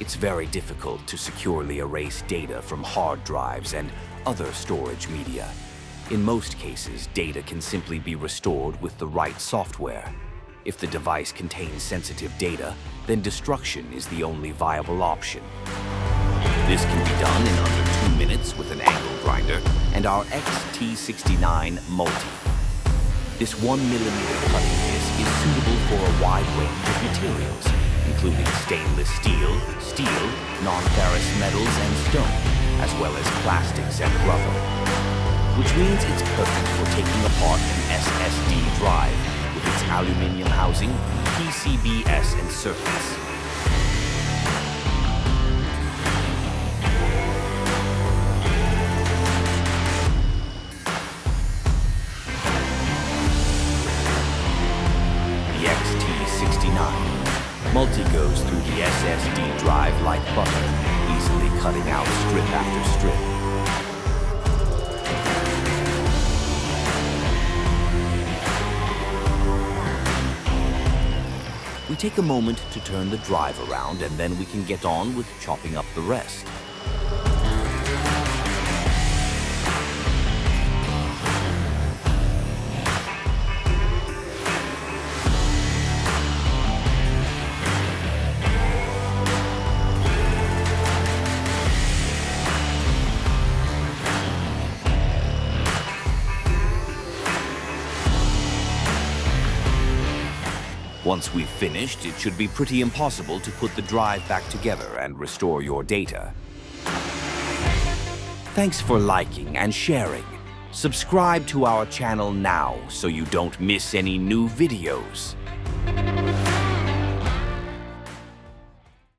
It's very difficult to securely erase data from hard drives and other storage media. In most cases, data can simply be restored with the right software. If the device contains sensitive data, then destruction is the only viable option. This can be done in under 2 minutes with an angle grinder and our XT69 MULTI. This 1mm cutting disc is suitable for a wide range of materials, including stainless steel, non-ferrous metals and stone, as well as plastics and rubber. Which means it's perfect for taking apart an SSD drive with its aluminum housing, PCBs and circuits. The XT69 MULTI goes through the SSD drive like butter, easily cutting out strip after strip. We take a moment to turn the drive around, and then we can get on with chopping up the rest. Once we've finished, it should be pretty impossible to put the drive back together and restore your data. Thanks for liking and sharing. Subscribe to our channel now so you don't miss any new videos.